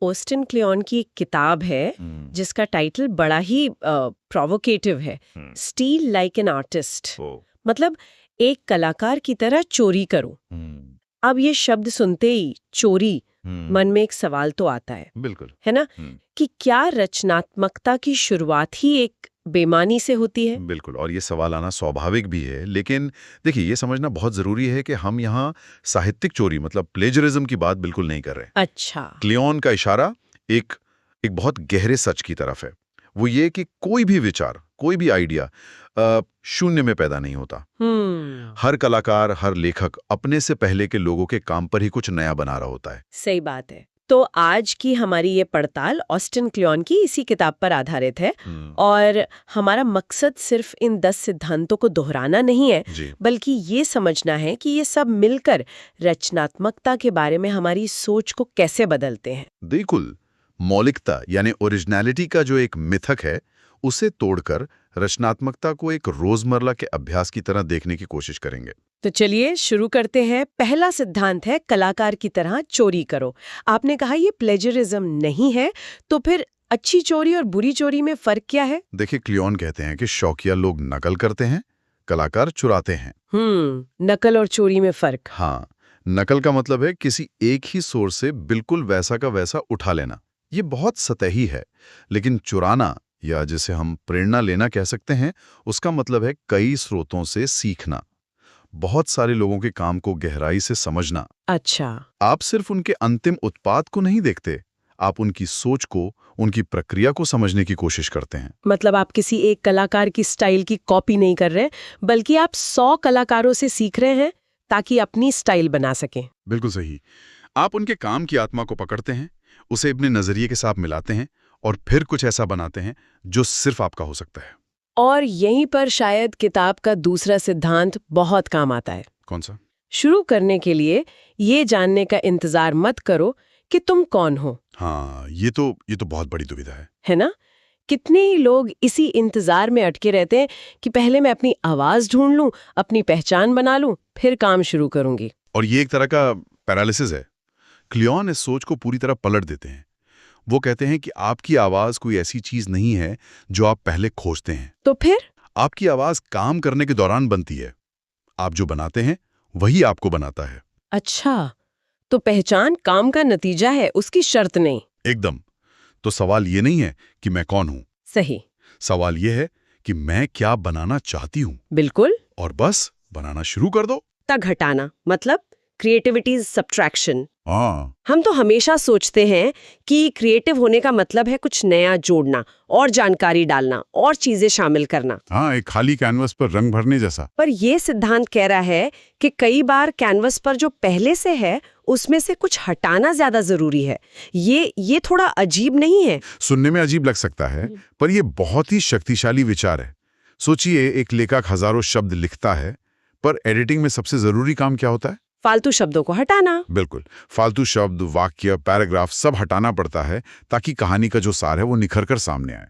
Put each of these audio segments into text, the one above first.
Austin क्लियोन की एक किताब है जिसका टाइटल बड़ा ही प्रोवोकेटिव है, स्टील लाइक एन आर्टिस्ट। मतलब एक कलाकार की तरह चोरी करो। अब ये शब्द सुनते ही चोरी मन में एक सवाल तो आता है, बिल्कुल, है ना, कि क्या रचनात्मकता की शुरुआत ही एक बेईमानी से होती है? बिल्कुल। और ये सवाल आना स्वाभाविक भी है, लेकिन देखिए ये समझना बहुत जरूरी है कि हम यहाँ साहित्यिक चोरी मतलब प्लेजरिज्म की बात बिल्कुल नहीं कर रहे। अच्छा। क्लियोन का इशारा एक एक बहुत गहरे सच की तरफ है। वो ये कि कोई भी विचार, कोई भी आइडिया शून्य में पैदा नहीं होता। हर कलाकार, हर लेखक अपने से पहले के लोगों के काम पर ही कुछ नया बना रहा होता है। सही बात है। तो आज की हमारी ये पड़ताल ऑस्टिन क्लियोन की इसी किताब पर आधारित है और हमारा मकसद सिर्फ इन 10 सिद्धांतों को दोहराना नहीं है, बल्कि ये समझना है कि ये सब मिलकर रचनात्मकता के बारे में हमारी सोच को कैसे बदलते हैं। बिल्कुल, मौलिकता यानी ओरिजिनलिटी का जो एक मिथक है, उसे तोड़कर रचनात्मकता को एक रोजमर्रा के अभ्यास की तरह देखने की कोशिश करेंगे। तो चलिए शुरू करते हैं। पहला सिद्धांत है कलाकार की तरह चोरी करो। आपने कहा ये प्लेजरिज्म नहीं है, तो फिर अच्छी चोरी और बुरी चोरी में फर्क क्या है? देखिए, क्लियोन कहते हैं कि शौकिया लोग नकल करते हैं, कलाकार चुराते हैं। नकल और चोरी में फर्क। हाँ, नकल का मतलब है किसी एक ही सोर्स से बिल्कुल वैसा का वैसा उठा लेना। ये बहुत सतही है, लेकिन चुराना या जिसे हम प्रेरणा लेना कह सकते हैं, उसका मतलब है कई स्रोतों से सीखना, बहुत सारे लोगों के काम को गहराई से समझना। अच्छा। आप सिर्फ उनके अंतिम उत्पाद को नहीं देखते, आप उनकी सोच को, उनकी प्रक्रिया को समझने की कोशिश करते हैं। मतलब आप किसी एक कलाकार की स्टाइल की कॉपी नहीं कर रहे, बल्कि आप 100 कलाकारों से सीख रहे हैं ताकि अपनी स्टाइल बना सकें। बिल्कुल सही। आप उनके काम की आत्मा को पकड़ते हैं, उसे अपने नजरिए के साथ मिलाते हैं और फिर कुछ ऐसा बनाते हैं जो सिर्फ आपका हो सकता है। और यहीं पर शायद किताब का दूसरा सिद्धांत बहुत काम आता है। कौन सा? शुरू करने के लिए ये जानने का इंतजार मत करो कि तुम कौन हो। हाँ, ये तो बहुत बड़ी दुविधा है ना? कितने ही लोग इसी इंतजार में अटके रहते हैं कि पहले मैं अपनी आवाज ढूंढ लूं, अपनी पहचान बना लूं, फिर काम शुरू करूंगी। और ये एक तरह का पैरालिसिस है। क्लियोन इस सोच को पूरी तरह पलट देते हैं। वो कहते हैं कि आपकी आवाज कोई ऐसी चीज नहीं है जो आप पहले खोजते हैं। तो फिर? आपकी आवाज काम करने के दौरान बनती है। आप जो बनाते हैं वही आपको बनाता है। अच्छा, तो पहचान काम का नतीजा है, उसकी शर्त नहीं। एकदम। तो सवाल ये नहीं है कि मैं कौन हूं। सही। सवाल ये है कि मैं क्या बनाना चाहती हूं। बिल्कुल। और बस बनाना शुरू कर दो। तक हटाना मतलब क्रिएटिविटी सब्ट्रैक्शन। हाँ, हम तो हमेशा सोचते हैं कि क्रिएटिव होने का मतलब है कुछ नया जोड़ना और जानकारी डालना और चीजें शामिल करना। हाँ, एक खाली कैनवस पर रंग भरने जैसा। पर यह सिद्धांत कह रहा है कि कई बार कैनवस पर जो पहले से है उसमें से कुछ हटाना ज्यादा जरूरी है। ये थोड़ा अजीब नहीं है? सुनने में अजीब लग सकता है, पर यह बहुत ही शक्तिशाली विचार है। सोचिए, एक लेखक हजारों शब्द लिखता है, पर एडिटिंग में सबसे जरूरी काम क्या होता है? फालतू शब्दों को हटाना। बिल्कुल, फालतू शब्द, वाक्य, पैराग्राफ सब हटाना पड़ता है ताकि कहानी का जो सार है वो निखर कर सामने आए।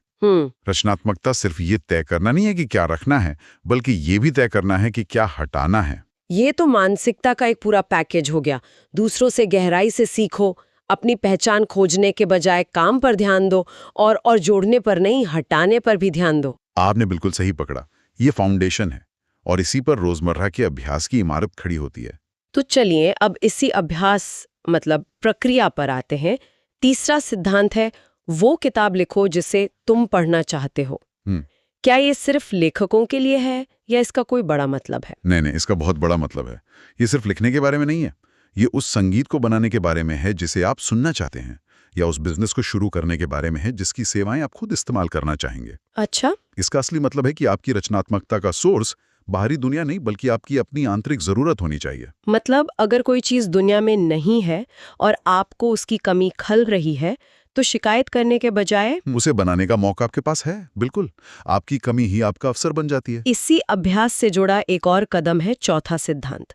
रचनात्मकता सिर्फ ये तय करना नहीं है कि क्या रखना है, बल्कि ये भी तय करना है कि क्या हटाना है। ये तो मानसिकता का एक पूरा पैकेज हो गया। दूसरों से गहराई से सीखो, अपनी पहचान खोजने के बजाय काम पर ध्यान दो और जोड़ने पर नहीं, हटाने पर भी ध्यान दो। आपने बिल्कुल सही पकड़ा। ये फाउंडेशन है और इसी पर रोजमर्रा के अभ्यास की इमारत खड़ी होती है। तो चलिए अब इसी अभ्यास मतलब प्रक्रिया पर आते हैं। तीसरा सिद्धांत है वो किताब लिखो जिसे तुम पढ़ना चाहते हो। क्या ये सिर्फ लेखकों के लिए है या इसका कोई बड़ा मतलब है? नहीं, इसका बहुत बड़ा मतलब है। ये सिर्फ लिखने के बारे में नहीं है, ये उस संगीत को बनाने के बारे में है जिसे आप सुनना चाहते हैं, या उस बिजनेस को शुरू करने के बारे में है जिसकी सेवाएं आप खुद इस्तेमाल करना चाहेंगे। अच्छा। इसका असली मतलब है कि आपकी रचनात्मकता का सोर्स बाहरी दुनिया नहीं, बल्कि आपकी अपनी आंतरिक जरूरत होनी चाहिए। मतलब अगर कोई चीज दुनिया में नहीं है और आपको उसकी कमी खल रही है, तो शिकायत करने के बजाय उसे बनाने का मौका आपके पास है। बिल्कुल, आपकी कमी ही आपका अवसर बन जाती है। इसी अभ्यास से जुड़ा एक और कदम है चौथा सिद्धांत,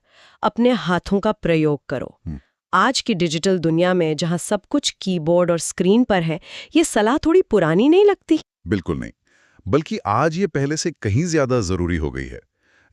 अपने हाथों का प्रयोग करो। आज की डिजिटल दुनिया में जहां सब कुछ कीबोर्ड और स्क्रीन पर है, ये सलाह थोड़ी पुरानी नहीं लगती? बिल्कुल नहीं, बल्कि आज ये पहले से कहीं ज्यादा जरूरी हो गई है।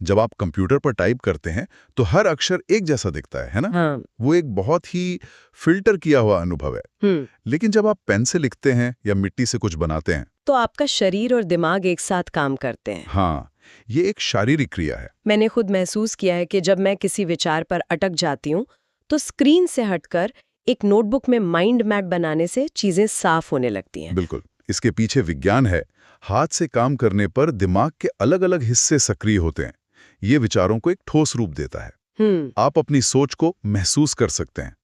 जब आप कंप्यूटर पर टाइप करते हैं तो हर अक्षर एक जैसा दिखता है ना? हाँ। वो एक बहुत ही फिल्टर किया हुआ अनुभव है। लेकिन जब आप पेन से लिखते हैं या मिट्टी से कुछ बनाते हैं तो आपका शरीर और दिमाग एक साथ काम करते हैं। हाँ, ये एक शारीरिक क्रिया है। मैंने खुद महसूस किया है कि जब मैं किसी विचार पर अटक जाती हूँ तो स्क्रीन से हटकर एक नोटबुक में माइंड मैप बनाने से चीजें साफ होने लगती हैं। बिल्कुल, इसके पीछे विज्ञान है। हाथ से काम करने पर दिमाग के अलग अलग हिस्से सक्रिय होते हैं। ये विचारों को एक ठोस रूप देता है। आप अपनी सोच को महसूस कर सकते हैं।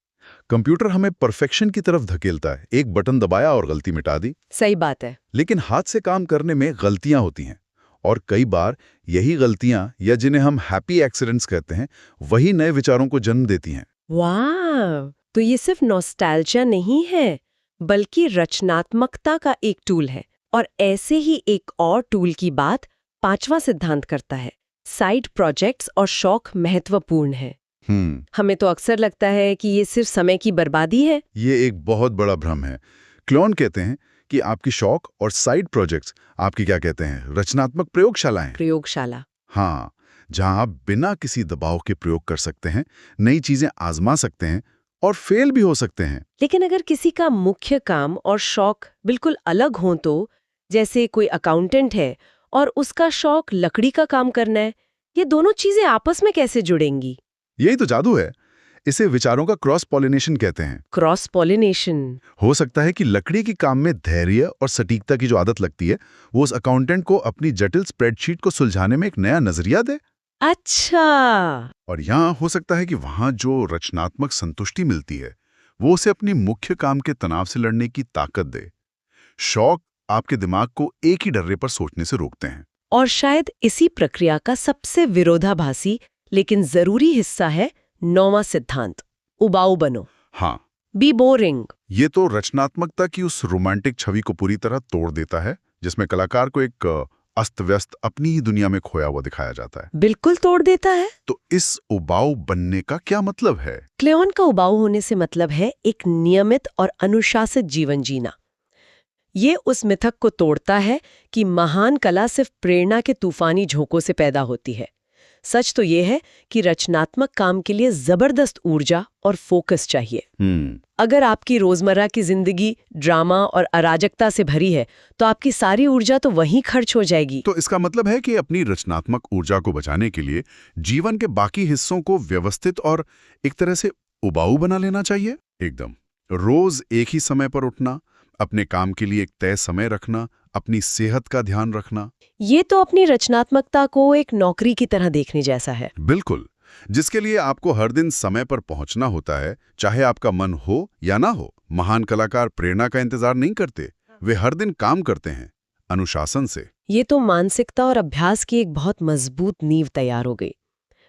कंप्यूटर हमें परफेक्शन की तरफ धकेलता है, एक बटन दबाया और गलती मिटा दी। सही बात है। लेकिन हाथ से काम करने में गलतियां होती हैं, और कई बार यही गलतियां, या जिन्हें हम हैप्पी एक्सीडेंट्स कहते हैं, वही नए विचारों को जन्म देती हैं। वाह, तो ये सिर्फ नॉस्टैल्जिया नहीं है बल्कि रचनात्मकता का एक टूल है। और ऐसे ही एक और टूल की बात 5वां सिद्धांत करता है। साइड प्रोजेक्ट्स और शौक महत्वपूर्ण है। हमें तो अक्सर लगता है कि ये सिर्फ समय की बर्बादी है। ये एक बहुत बड़ा भ्रम है। क्लोन कहते हैं कि आपकी शौक और साइड प्रोजेक्ट्स आपकी क्या कहते हैं, रचनात्मक प्रयोगशालाएं। प्रयोगशाला। हाँ, जहां आप बिना किसी दबाव के प्रयोग कर सकते हैं, नई चीजें आजमा सकते हैं और फेल भी हो सकते हैं। लेकिन अगर किसी का मुख्य काम और शौक बिल्कुल अलग हो, तो जैसे कोई अकाउंटेंट है और उसका शौक लकड़ी का काम करना है, ये दोनों चीजें आपस में कैसे जुड़ेंगी? यही तो जादू है। इसे विचारों का क्रॉस पॉलिनेशन कहते हैं। Cross pollination. हो सकता है कि लकड़ी के काम में धैर्य और सटीकता की जो आदत लगती है, वो उस अकाउंटेंट को अपनी जटिल स्प्रेडशीट को सुलझाने में एक नया नजरिया दे। अच्छा। और यहाँ हो सकता है कि वहां जो रचनात्मक संतुष्टि मिलती है, वो उसे अपनी मुख्य काम के तनाव से लड़ने की ताकत दे। शौक आपके दिमाग को एक ही डर्रे पर सोचने से रोकते हैं। और शायद इसी प्रक्रिया का सबसे विरोधाभासी लेकिन जरूरी हिस्सा है 9वां सिद्धांत, उबाऊ बनो। हाँ, बी बोरिंग। ये तो रचनात्मकता की उस रोमांटिक छवि को पूरी तरह तोड़ देता है, जिसमें कलाकार को एक अस्त व्यस्त अपनी ही दुनिया में खोया हुआ दिखाया जाता है। बिल्कुल तोड़ देता है। तो इस उबाऊ बनने का क्या मतलब है? क्लेओन का उबाऊ होने से मतलब है एक नियमित और अनुशासित जीवन जीना। ये उस मिथक को तोड़ता है कि महान कला सिर्फ प्रेरणा के तूफानी झोंकों से पैदा होती है। सच तो ये है कि रचनात्मक काम के लिए जबरदस्त ऊर्जा और फोकस चाहिए। अगर आपकी रोजमर्रा की जिंदगी ड्रामा और अराजकता से भरी है, तो आपकी सारी ऊर्जा तो वहीं खर्च हो जाएगी। तो इसका मतलब है कि अपनी रचनात्मक ऊर्जा को बचाने के लिए जीवन के बाकी हिस्सों को व्यवस्थित और एक तरह से उबाऊ बना लेना चाहिए। एकदम रोज एक ही समय पर उठना, अपने काम के लिए एक तय समय रखना, अपनी सेहत का ध्यान रखना। ये तो अपनी रचनात्मकता को एक नौकरी की तरह देखने जैसा है। बिल्कुल, जिसके लिए आपको हर दिन समय पर पहुंचना होता है, चाहे आपका मन हो या ना हो। महान कलाकार प्रेरणा का इंतजार नहीं करते, वे हर दिन काम करते हैं अनुशासन से। ये तो मानसिकता और अभ्यास की एक बहुत मजबूत नींव तैयार हो गई।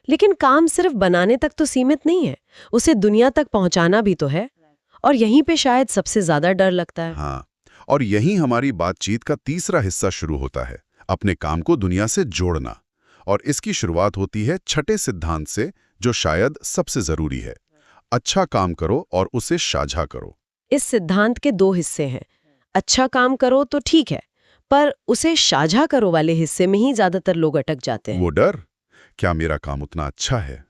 लेकिन काम सिर्फ बनाने तक तो सीमित नहीं है, उसे दुनिया तक पहुंचाना भी तो है। और यहीं पे शायद सबसे ज्यादा डर लगता है। हाँ, और यहीं हमारी बातचीत का तीसरा हिस्सा शुरू होता है, अपने काम को दुनिया से जोड़ना। और इसकी शुरुआत होती है छठे सिद्धांत से, जो शायद सबसे जरूरी है। अच्छा काम करो और उसे साझा करो। इस सिद्धांत के 2 हिस्से हैं। अच्छा काम करो तो ठीक है, पर उसे साझा करो वाले हिस्से में ही ज्यादातर लोग अटक जाते हैं। वो डर, क्या मेरा काम उतना अच्छा है,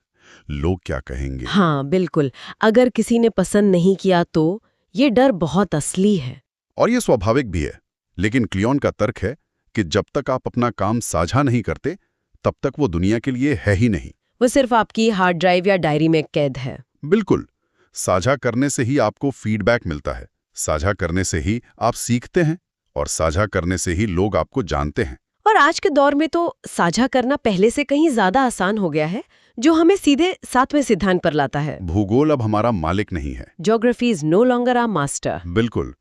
लोग क्या कहेंगे? हाँ बिल्कुल, अगर किसी ने पसंद नहीं किया तो ये डर बहुत असली है। और ये स्वाभाविक भी है। लेकिन क्लियोन का तर्क है कि जब तक आप अपना काम साझा नहीं करते, तब तक वो दुनिया के लिए है ही नहीं। वो सिर्फ आपकी हार्ड ड्राइव या डायरी में कैद है। बिल्कुल, साझा करने से ही आपको फीडबैक मिलता है, साझा करने से ही आप सीखते हैं, और साझा करने से ही लोग आपको जानते हैं। और आज के दौर में तो साझा करना पहले से कहीं ज्यादा आसान हो गया है, जो हमें सीधे 7वें सिद्धांत पर लाता है। भूगोल अब हमारा मालिक नहीं है। Geography is no longer our master. बिल्कुल।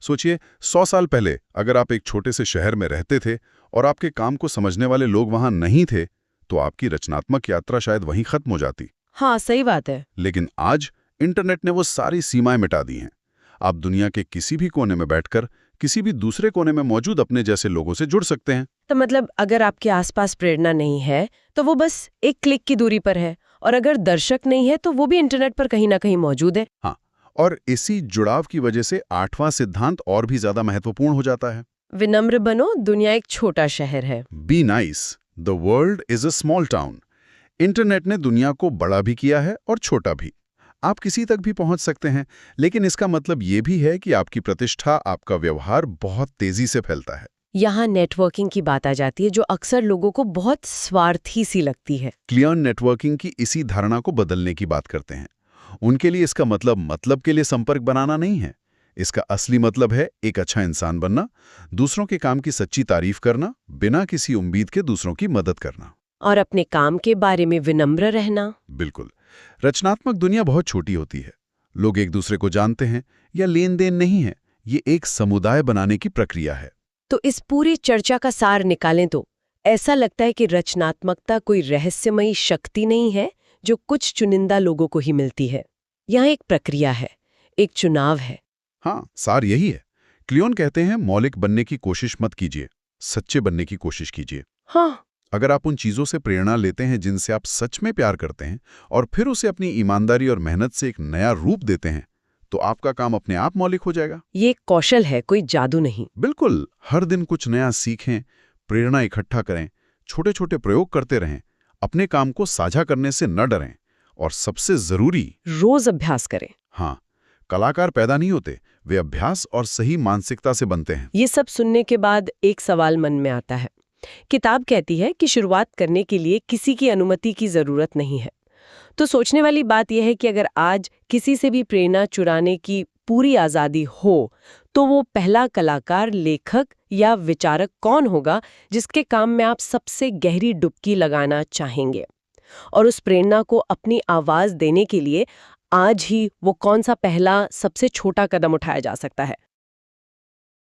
सोचिए, 100 साल पहले अगर आप एक छोटे से शहर में रहते थे और आपके काम को समझने वाले लोग वहां नहीं थे, तो आपकी रचनात्मक यात्रा शायद वहीं खत्म हो जाती। हाँ सही बात है। लेकिन आज इंटरनेट ने वो सारी सीमाएं मिटा दी हैं। आप दुनिया के किसी भी कोने में बैठकर किसी भी दूसरे कोने में मौजूद अपने जैसे लोगों से जुड़ सकते हैं। तो मतलब अगर आपके आसपास प्रेरणा नहीं है तो वो बस एक क्लिक की दूरी पर है, और अगर दर्शक नहीं है तो वो भी इंटरनेट पर कहीं ना कहीं मौजूद है। हाँ, और इसी जुड़ाव की वजह से 8वां सिद्धांत और भी ज्यादा महत्वपूर्ण हो जाता है। विनम्र बनो, दुनिया एक छोटा शहर है। Be nice. The world is a small town. Internet ने दुनिया को बड़ा भी किया है और छोटा भी। आप किसी तक भी पहुंच सकते हैं, लेकिन इसका मतलब ये भी है कि आपकी प्रतिष्ठा, आपका व्यवहार बहुत तेजी से फैलता है। यहाँ नेटवर्किंग की बात आ जाती है, जो अक्सर लोगों को बहुत स्वार्थी सी लगती है। क्लियन नेटवर्किंग की इसी धारणा को बदलने की बात करते हैं। उनके लिए इसका मतलब के लिए संपर्क बनाना नहीं है। इसका असली मतलब है एक अच्छा इंसान बनना, दूसरों के काम की सच्ची तारीफ करना, बिना किसी उम्मीद के दूसरों की मदद करना। और अपने काम के बारे में विनम्र रहना। बिल्कुल। रचनात्मक दुनिया बहुत छोटी होती है। लोग एक दूसरे को जानते हैं या लेन देन नहीं है, ये एक समुदाय बनाने की प्रक्रिया है। तो इस पूरी चर्चा का सार निकालें तो ऐसा लगता है कि रचनात्मकता कोई रहस्यमयी शक्ति नहीं है जो कुछ चुनिंदा लोगों को ही मिलती है। यहाँ एक प्रक्रिया है, एक चुनाव है। हाँ, सार यही है। क्लियोन कहते हैं, मौलिक बनने की कोशिश मत कीजिए, सच्चे बनने की कोशिश कीजिए। हाँ, अगर आप उन चीज़ों से प्रेरणा लेते हैं जिनसे आप सच में प्यार करते हैं और फिर उसे अपनी ईमानदारी और मेहनत से एक नया रूप देते हैं, तो आपका काम अपने आप मौलिक हो जाएगा। ये एक कौशल है, कोई जादू नहीं। बिल्कुल। हर दिन कुछ नया सीखें, प्रेरणा इकट्ठा करें, छोटे छोटे प्रयोग करते रहें, अपने काम को साझा करने से न डरें, और सबसे जरूरी, रोज अभ्यास करें। हाँ, कलाकार पैदा नहीं होते, वे अभ्यास और सही मानसिकता से बनते हैं। ये सब सुनने के बाद एक सवाल मन में आता है। किताब कहती है कि शुरुआत करने के लिए किसी की अनुमति की जरूरत नहीं है। तो सोचने वाली बात यह है कि अगर आज किसी से भी प्रेरणा चुराने की पूरी आजादी हो, तो वो पहला कलाकार, लेखक या विचारक कौन होगा जिसके काम में आप सबसे गहरी डुबकी लगाना चाहेंगे? और उस प्रेरणा को अपनी आवाज देने के लिए आज ही वो कौन सा पहला, सबसे छोटा कदम उठाया जा सकता है?